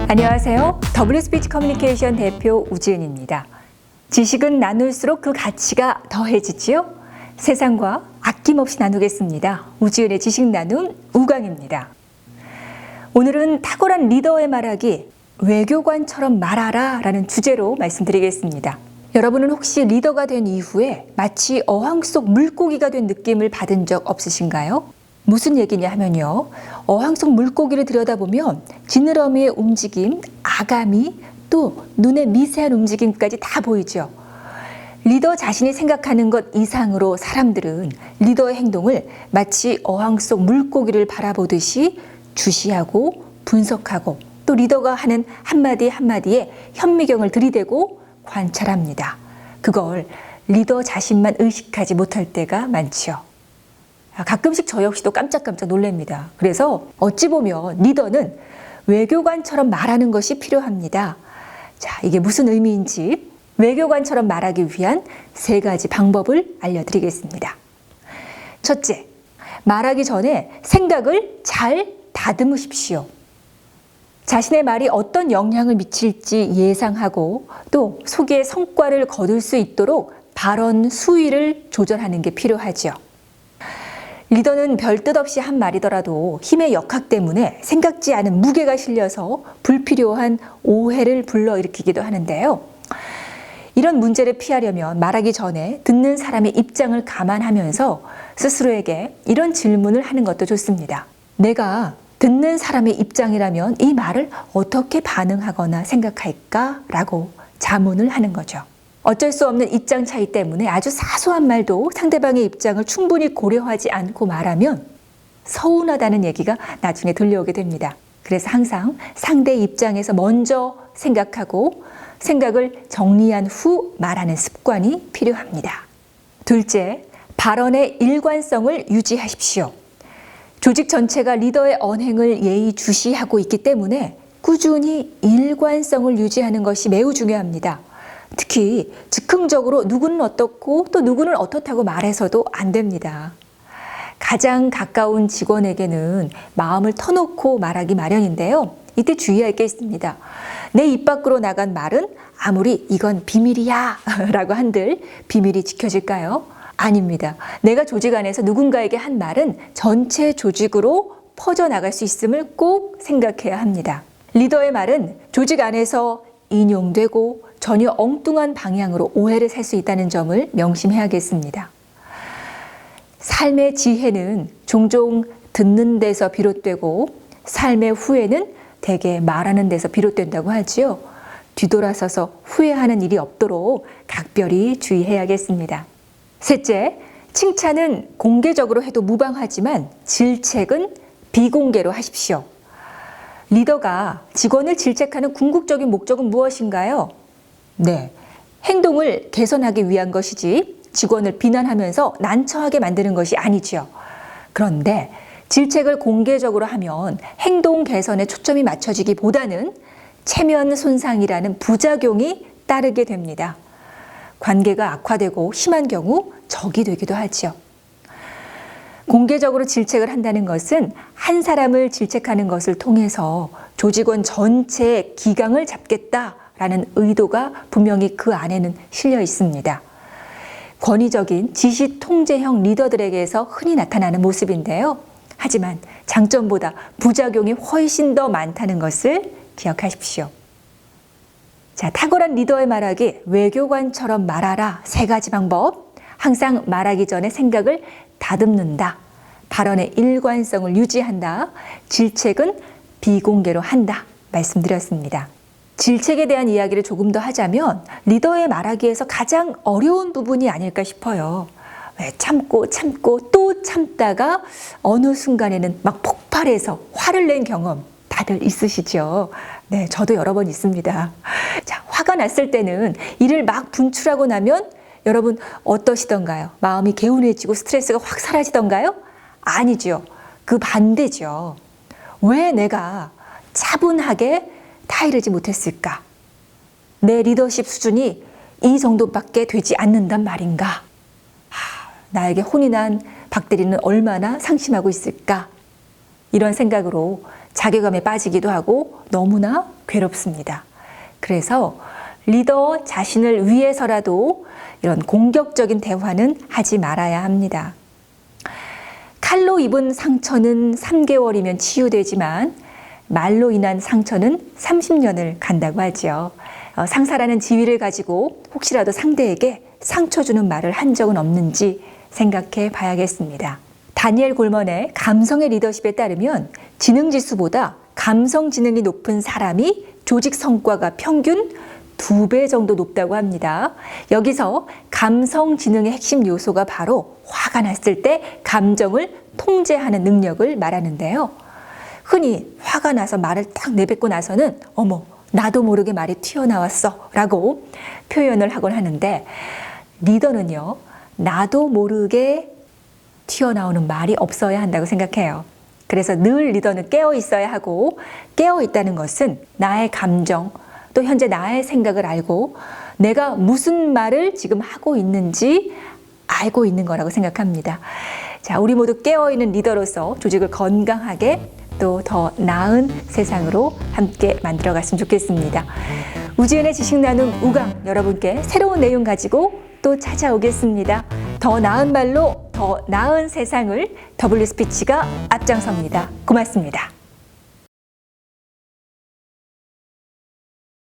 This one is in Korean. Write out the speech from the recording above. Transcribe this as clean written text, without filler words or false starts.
안녕하세요. WSPH 커뮤니케이션 대표 우지은입니다. 지식은 나눌수록 그 가치가 더해지지요? 세상과 아낌없이 나누겠습니다. 우지은의 지식 나눔 우강입니다. 오늘은 탁월한 리더의 말하기, 외교관처럼 말하라 라는 주제로 말씀드리겠습니다. 여러분은 혹시 리더가 된 이후에 마치 어항 속 물고기가 된 느낌을 받은 적 없으신가요? 무슨 얘기냐 하면요. 어항 속 물고기를 들여다보면 지느러미의 움직임, 아가미, 또 눈의 미세한 움직임까지 다 보이죠. 리더 자신이 생각하는 것 이상으로 사람들은 리더의 행동을 마치 어항 속 물고기를 바라보듯이 주시하고 분석하고 또 리더가 하는 한마디 한마디에 현미경을 들이대고 관찰합니다. 그걸 리더 자신만 의식하지 못할 때가 많지요. 가끔씩 저 역시도 깜짝깜짝 놀랍니다. 그래서 어찌 보면 리더는 외교관처럼 말하는 것이 필요합니다. 자, 이게 무슨 의미인지 외교관처럼 말하기 위한 3가지 방법을 알려드리겠습니다. 첫째, 말하기 전에 생각을 잘 다듬으십시오. 자신의 말이 어떤 영향을 미칠지 예상하고 또 속에 성과를 거둘 수 있도록 발언 수위를 조절하는 게 필요하죠. 리더는 별뜻 없이 한 말이더라도 힘의 역학 때문에 생각지 않은 무게가 실려서 불필요한 오해를 불러일으키기도 하는데요. 이런 문제를 피하려면 말하기 전에 듣는 사람의 입장을 감안하면서 스스로에게 이런 질문을 하는 것도 좋습니다. 내가 듣는 사람의 입장이라면 이 말을 어떻게 반응하거나 생각할까? 라고 자문을 하는 거죠. 어쩔 수 없는 입장 차이 때문에 아주 사소한 말도 상대방의 입장을 충분히 고려하지 않고 말하면 서운하다는 얘기가 나중에 들려오게 됩니다. 그래서 항상 상대의 입장에서 먼저 생각하고 생각을 정리한 후 말하는 습관이 필요합니다. 둘째, 발언의 일관성을 유지하십시오. 조직 전체가 리더의 언행을 예의주시하고 있기 때문에 꾸준히 일관성을 유지하는 것이 매우 중요합니다. 특히 즉흥적으로 누구는 어떻고 또 누구는 어떻다고 말해서도 안 됩니다. 가장 가까운 직원에게는 마음을 터놓고 말하기 마련인데요. 이때 주의할 게 있습니다. 내 입 밖으로 나간 말은 아무리 이건 비밀이야 라고 한들 비밀이 지켜질까요? 아닙니다. 내가 조직 안에서 누군가에게 한 말은 전체 조직으로 퍼져나갈 수 있음을 꼭 생각해야 합니다. 리더의 말은 조직 안에서 인용되고 전혀 엉뚱한 방향으로 오해를 살 수 있다는 점을 명심해야겠습니다. 삶의 지혜는 종종 듣는 데서 비롯되고 삶의 후회는 대개 말하는 데서 비롯된다고 하지요. 뒤돌아서서 후회하는 일이 없도록 각별히 주의해야겠습니다. 셋째, 칭찬은 공개적으로 해도 무방하지만 질책은 비공개로 하십시오. 리더가 직원을 질책하는 궁극적인 목적은 무엇인가요? 네, 행동을 개선하기 위한 것이지 직원을 비난하면서 난처하게 만드는 것이 아니죠. 그런데 질책을 공개적으로 하면 행동 개선에 초점이 맞춰지기보다는 체면 손상이라는 부작용이 따르게 됩니다. 관계가 악화되고 심한 경우 적이 되기도 하죠. 공개적으로 질책을 한다는 것은 한 사람을 질책하는 것을 통해서 조직원 전체의 기강을 잡겠다라는 의도가 분명히 그 안에는 실려 있습니다. 권위적인 지시 통제형 리더들에게서 흔히 나타나는 모습인데요. 하지만 장점보다 부작용이 훨씬 더 많다는 것을 기억하십시오. 자, 탁월한 리더의 말하기, 외교관처럼 말하라 3가지 방법. 항상 말하기 전에 생각을 다듬는다. 발언의 일관성을 유지한다. 질책은 비공개로 한다. 말씀드렸습니다. 질책에 대한 이야기를 조금 더 하자면 리더의 말하기에서 가장 어려운 부분이 아닐까 싶어요. 왜 참고 또 참다가 어느 순간에는 막 폭발해서 화를 낸 경험 다들 있으시죠? 네, 저도 여러 번 있습니다. 자, 화가 났을 때는 이를 막 분출하고 나면 여러분 어떠시던가요? 마음이 개운해지고 스트레스가 확 사라지던가요? 아니죠. 그 반대죠. 왜 내가 차분하게 타이르지 못했을까? 내 리더십 수준이 이 정도밖에 되지 않는단 말인가? 나에게 혼이 난 박대리는 얼마나 상심하고 있을까? 이런 생각으로 자괴감에 빠지기도 하고 너무나 괴롭습니다. 그래서 리더 자신을 위해서라도 이런 공격적인 대화는 하지 말아야 합니다. 칼로 입은 상처는 3개월이면 치유되지만 말로 인한 상처는 30년을 간다고 하죠. 상사라는 지위를 가지고 혹시라도 상대에게 상처 주는 말을 한 적은 없는지 생각해 봐야겠습니다. 다니엘 골먼의 감성의 리더십에 따르면 지능지수보다 감성 지능이 높은 사람이 조직 성과가 평균 2배 정도 높다고 합니다. 여기서 감성 지능의 핵심 요소가 바로 화가 났을 때 감정을 통제하는 능력을 말하는데요. 흔히 화가 나서 말을 딱 내뱉고 나서는 어머, 나도 모르게 말이 튀어나왔어 라고 표현을 하곤 하는데, 리더는요, 나도 모르게 튀어나오는 말이 없어야 한다고 생각해요. 그래서 늘 리더는 깨어 있어야 하고, 깨어 있다는 것은 나의 감정, 또 현재 나의 생각을 알고 내가 무슨 말을 지금 하고 있는지 알고 있는 거라고 생각합니다. 자, 우리 모두 깨어있는 리더로서 조직을 건강하게 또 더 나은 세상으로 함께 만들어갔으면 좋겠습니다. 우지은의 지식 나눔 우강, 여러분께 새로운 내용 가지고 또 찾아오겠습니다. 더 나은 말로 더 나은 세상을 WSPC가 앞장섭니다. 고맙습니다.